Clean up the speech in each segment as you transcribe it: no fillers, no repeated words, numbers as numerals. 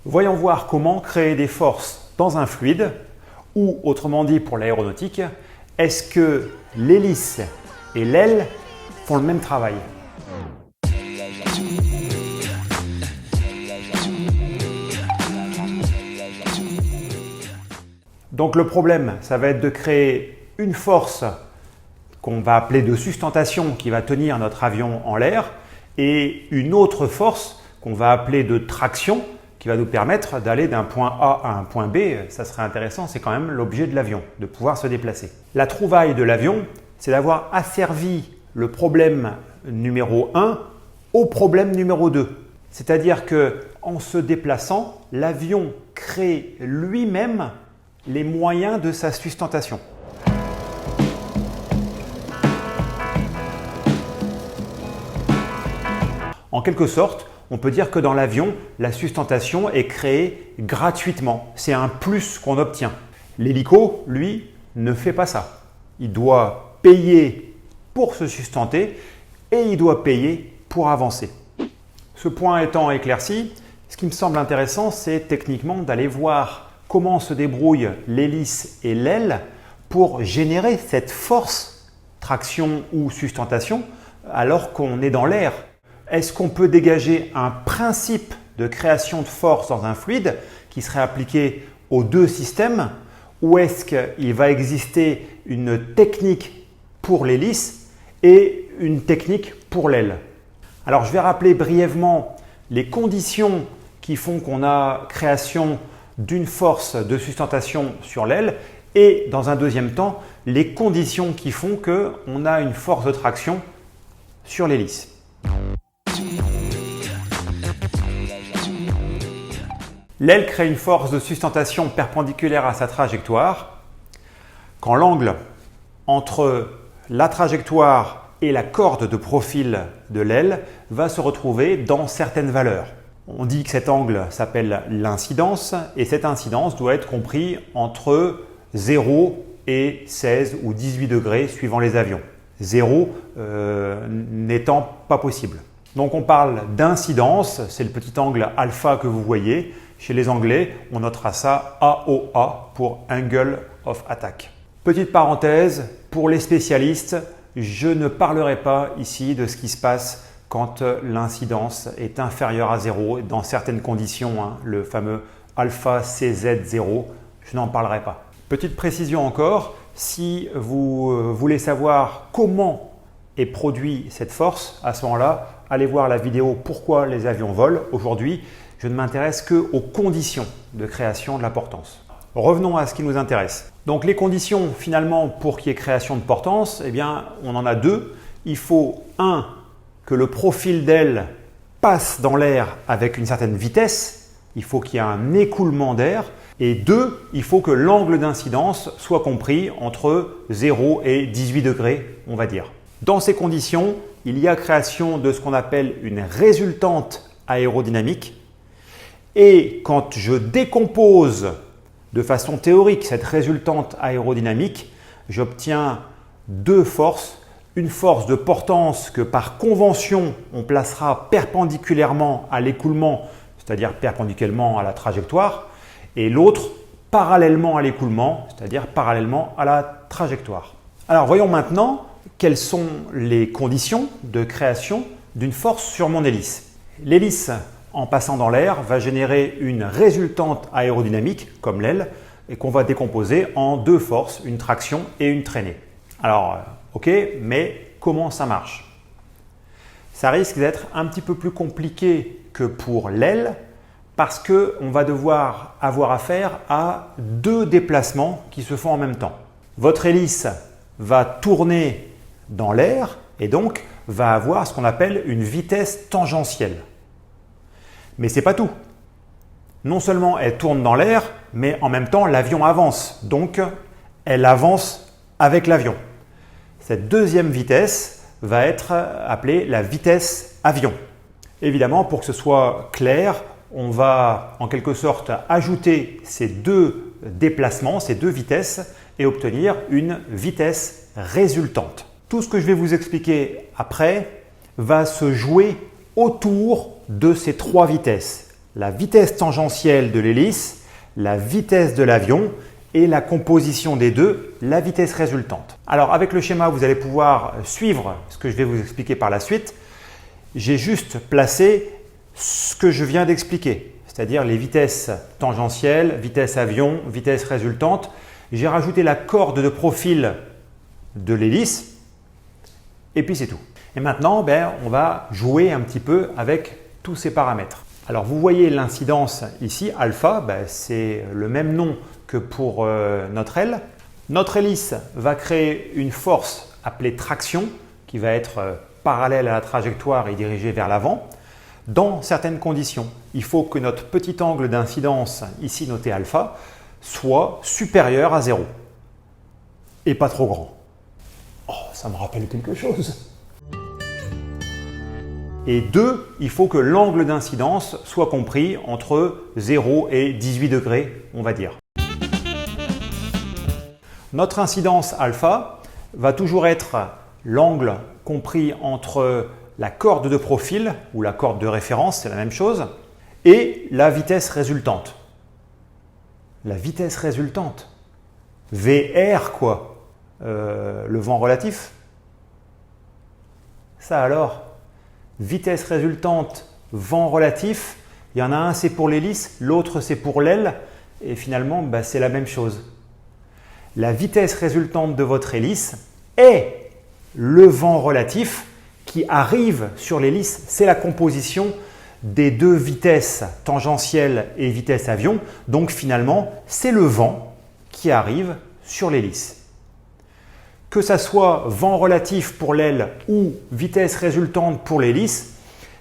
Voyons voir comment créer des forces dans un fluide ou, autrement dit pour l'aéronautique, est-ce que l'hélice et l'aile font le même travail? Donc le problème, ça va être de créer une force qu'on va appeler de sustentation qui va tenir notre avion en l'air et une autre force qu'on va appeler de traction qui va nous permettre d'aller d'un point A à un point B. Ça serait intéressant, c'est quand même l'objet de l'avion, de pouvoir se déplacer. La trouvaille de l'avion, c'est d'avoir asservi le problème numéro 1 au problème numéro 2. C'est-à-dire qu'en se déplaçant, l'avion crée lui-même les moyens de sa sustentation. En quelque sorte, on peut dire que dans l'avion, la sustentation est créée gratuitement. C'est un plus qu'on obtient. L'hélico, lui, ne fait pas ça. Il doit payer pour se sustenter et il doit payer pour avancer. Ce point étant éclairci, ce qui me semble intéressant, c'est techniquement d'aller voir comment se débrouillent l'hélice et l'aile pour générer cette force, traction ou sustentation, alors qu'on est dans l'air. Est-ce qu'on peut dégager un principe de création de force dans un fluide qui serait appliqué aux deux systèmes, ou est-ce qu'il va exister une technique pour l'hélice et une technique pour l'aile? Alors je vais rappeler brièvement les conditions qui font qu'on a création d'une force de sustentation sur l'aile et dans un deuxième temps, les conditions qui font qu'on a une force de traction sur l'hélice. L'aile crée une force de sustentation perpendiculaire à sa trajectoire quand l'angle entre la trajectoire et la corde de profil de l'aile va se retrouver dans certaines valeurs. On dit que cet angle s'appelle l'incidence et cette incidence doit être comprise entre 0 et 16 ou 18 degrés suivant les avions. 0 n'étant pas possible. Donc on parle d'incidence, c'est le petit angle alpha que vous voyez. Chez les Anglais, on notera ça AOA pour Angle of Attack. Petite parenthèse, pour les spécialistes, je ne parlerai pas ici de ce qui se passe quand l'incidence est inférieure à 0, dans certaines conditions, le fameux alpha CZ0, je n'en parlerai pas. Petite précision encore, si vous voulez savoir comment est produite cette force, à ce moment-là, allez voir la vidéo « Pourquoi les avions volent ». Aujourd'hui, je ne m'intéresse qu'aux conditions de création de la portance. Revenons à ce qui nous intéresse. Donc les conditions finalement pour qu'il y ait création de portance, eh bien, on en a deux. Il faut que le profil d'aile passe dans l'air avec une certaine vitesse, il faut qu'il y ait un écoulement d'air, et 2, il faut que l'angle d'incidence soit compris entre 0 et 18 degrés, on va dire. Dans ces conditions, il y a création de ce qu'on appelle une résultante aérodynamique, et quand je décompose de façon théorique cette résultante aérodynamique, j'obtiens deux forces. Une force de portance que par convention, on placera perpendiculairement à l'écoulement, c'est-à-dire perpendiculairement à la trajectoire, et l'autre parallèlement à l'écoulement, c'est-à-dire parallèlement à la trajectoire. Alors voyons maintenant quelles sont les conditions de création d'une force sur mon hélice. L'hélice, en passant dans l'air, va générer une résultante aérodynamique, comme l'aile, et qu'on va décomposer en deux forces, une traction et une traînée. Alors, ok, mais comment ça marche? Ça risque d'être un petit peu plus compliqué que pour l'aile parce qu'on va devoir avoir affaire à deux déplacements qui se font en même temps. Votre hélice va tourner dans l'air et donc va avoir ce qu'on appelle une vitesse tangentielle. Mais ce n'est pas tout. Non seulement elle tourne dans l'air, mais en même temps l'avion avance. Donc elle avance avec l'avion. Cette deuxième vitesse va être appelée la vitesse avion. Évidemment, pour que ce soit clair, on va en quelque sorte ajouter ces deux déplacements, ces deux vitesses et obtenir une vitesse résultante. Tout ce que je vais vous expliquer après va se jouer autour de ces trois vitesses. la vitesse tangentielle de l'hélice, la vitesse de l'avion et la composition des deux, la vitesse résultante. Alors avec le schéma, vous allez pouvoir suivre ce que je vais vous expliquer par la suite. J'ai juste placé ce que je viens d'expliquer, c'est-à-dire les vitesses tangentielles, vitesse avion, vitesse résultante. J'ai rajouté la corde de profil de l'hélice et puis c'est tout. Et maintenant, on va jouer un petit peu avec tous ces paramètres. Alors vous voyez l'incidence ici, alpha, c'est le même nom que pour notre aile. Notre hélice va créer une force appelée traction qui va être parallèle à la trajectoire et dirigée vers l'avant. Dans certaines conditions, il faut que notre petit angle d'incidence, ici noté alpha, soit supérieur à 0 et pas trop grand. Oh, ça me rappelle quelque chose. Et 2, il faut que l'angle d'incidence soit compris entre 0 et 18 degrés, on va dire. Notre incidence alpha va toujours être l'angle compris entre la corde de profil ou la corde de référence, c'est la même chose, et la vitesse résultante. La vitesse résultante. VR quoi, le vent relatif. Ça alors, vitesse résultante, vent relatif, il y en a un c'est pour l'hélice, l'autre c'est pour l'aile et finalement c'est la même chose. La vitesse résultante de votre hélice est le vent relatif qui arrive sur l'hélice, c'est la composition des deux vitesses tangentielles et vitesse avion. Donc finalement, c'est le vent qui arrive sur l'hélice. Que ça soit vent relatif pour l'aile ou vitesse résultante pour l'hélice,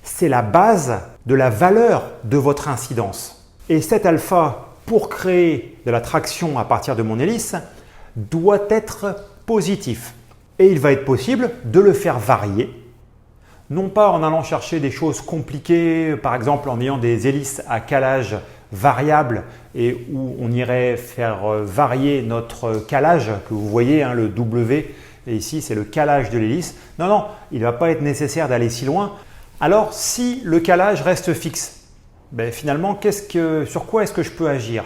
c'est la base de la valeur de votre incidence. Et cet alpha, pour créer de la traction à partir de mon hélice, doit être positif. Et il va être possible de le faire varier, non pas en allant chercher des choses compliquées, par exemple en ayant des hélices à calage variable et où on irait faire varier notre calage, que vous voyez, le W, et ici c'est le calage de l'hélice. Non, non, il ne va pas être nécessaire d'aller si loin. Alors si le calage reste fixe, finalement, sur quoi est-ce que je peux agir?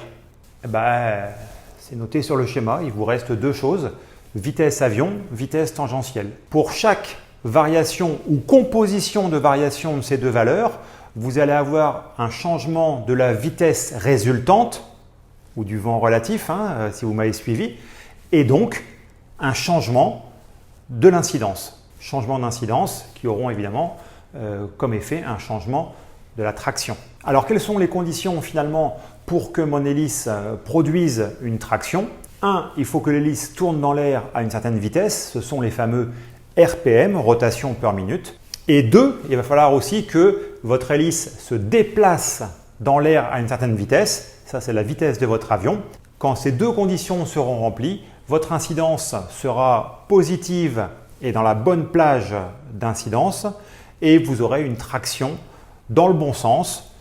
C'est noté sur le schéma, il vous reste deux choses, vitesse avion, vitesse tangentielle. Pour chaque variation ou composition de variation de ces deux valeurs, vous allez avoir un changement de la vitesse résultante ou du vent relatif, si vous m'avez suivi, et donc un changement de l'incidence. Changement d'incidence qui auront évidemment comme effet un changement de la traction. Alors quelles sont les conditions finalement pour que mon hélice produise une traction? 1, il faut que l'hélice tourne dans l'air à une certaine vitesse, ce sont les fameux RPM, rotation per minute. Et 2, il va falloir aussi que votre hélice se déplace dans l'air à une certaine vitesse, ça c'est la vitesse de votre avion. Quand ces deux conditions seront remplies, votre incidence sera positive et dans la bonne plage d'incidence et vous aurez une traction dans le bon sens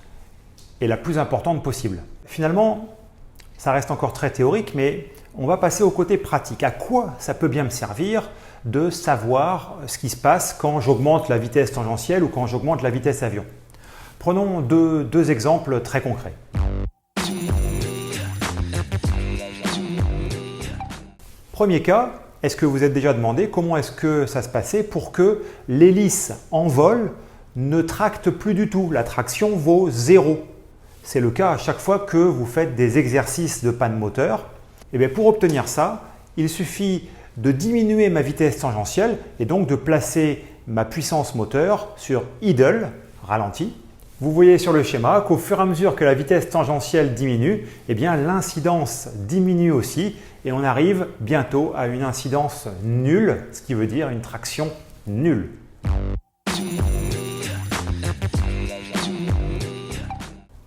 et la plus importante possible. Finalement, ça reste encore très théorique, mais on va passer au côté pratique. À quoi ça peut bien me servir de savoir ce qui se passe quand j'augmente la vitesse tangentielle ou quand j'augmente la vitesse avion? Prenons deux exemples très concrets. Premier cas, est-ce que vous êtes déjà demandé comment est-ce que ça se passait pour que l'hélice en vol ne tracte plus du tout? La traction vaut 0. C'est le cas à chaque fois que vous faites des exercices de panne moteur. Et pour obtenir ça, il suffit de diminuer ma vitesse tangentielle et donc de placer ma puissance moteur sur idle, ralenti. Vous voyez sur le schéma qu'au fur et à mesure que la vitesse tangentielle diminue, l'incidence diminue aussi et on arrive bientôt à une incidence nulle, ce qui veut dire une traction nulle.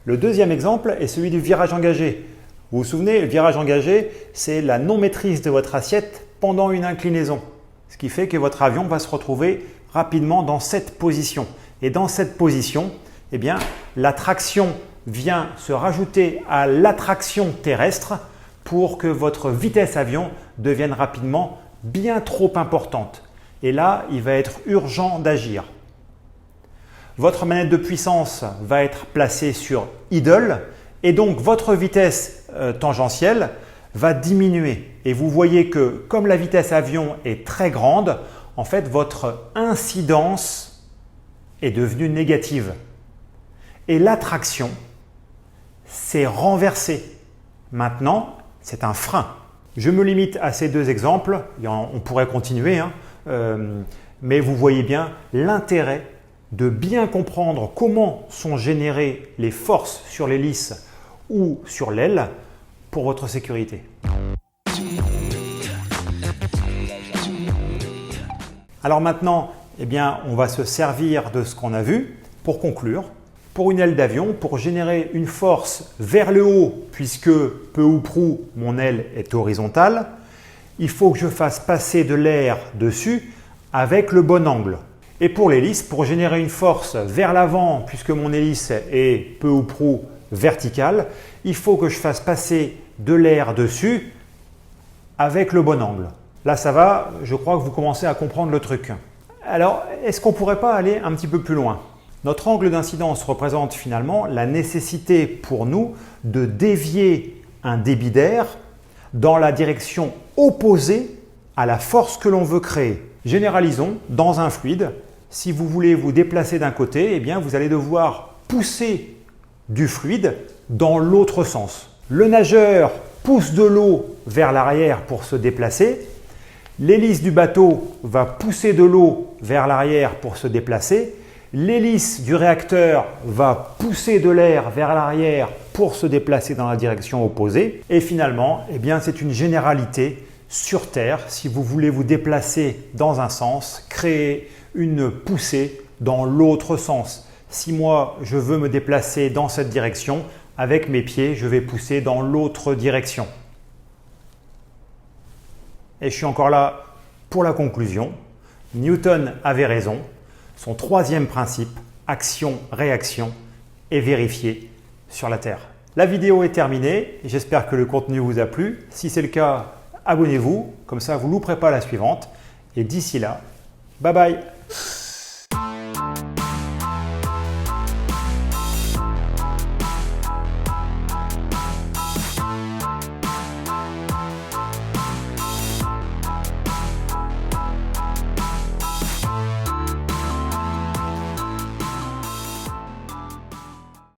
Le deuxième exemple est celui du virage engagé. Vous vous souvenez, le virage engagé, c'est la non-maîtrise de votre assiette pendant une inclinaison. Ce qui fait que votre avion va se retrouver rapidement dans cette position. Et dans cette position, la traction vient se rajouter à l'attraction terrestre pour que votre vitesse avion devienne rapidement bien trop importante. Et là, il va être urgent d'agir. votre manette de puissance va être placée sur idle et donc votre vitesse tangentielle va diminuer. Et vous voyez que comme la vitesse avion est très grande, en fait votre incidence est devenue négative. Et l'attraction s'est renversée. Maintenant, c'est un frein. Je me limite à ces deux exemples, on pourrait continuer, hein, mais vous voyez bien l'intérêt de bien comprendre comment sont générées les forces sur l'hélice ou sur l'aile pour votre sécurité. Alors maintenant, eh bien, on va se servir de ce qu'on a vu pour conclure. Pour une aile d'avion, pour générer une force vers le haut, puisque peu ou prou mon aile est horizontale, il faut que je fasse passer de l'air dessus avec le bon angle. Et pour l'hélice, pour générer une force vers l'avant, puisque mon hélice est peu ou prou verticale, il faut que je fasse passer de l'air dessus avec le bon angle. Là, ça va, je crois que vous commencez à comprendre le truc. Alors, est-ce qu'on ne pourrait pas aller un petit peu plus loin ? Notre angle d'incidence représente finalement la nécessité pour nous de dévier un débit d'air dans la direction opposée à la force que l'on veut créer. Généralisons, dans un fluide, si vous voulez vous déplacer d'un côté, eh bien vous allez devoir pousser du fluide dans l'autre sens. Le nageur pousse de l'eau vers l'arrière pour se déplacer. L'hélice du bateau va pousser de l'eau vers l'arrière pour se déplacer. L'hélice du réacteur va pousser de l'air vers l'arrière pour se déplacer dans la direction opposée. Et finalement, eh bien, c'est une généralité sur Terre. Si vous voulez vous déplacer dans un sens, créez une poussée dans l'autre sens. Si moi, je veux me déplacer dans cette direction, avec mes pieds, je vais pousser dans l'autre direction. Et je suis encore là pour la conclusion. Newton avait raison. Son troisième principe, action-réaction, est vérifié sur la Terre. La vidéo est terminée. J'espère que le contenu vous a plu. Si c'est le cas, abonnez-vous. Comme ça, vous ne louperez pas la suivante. Et d'ici là, bye bye.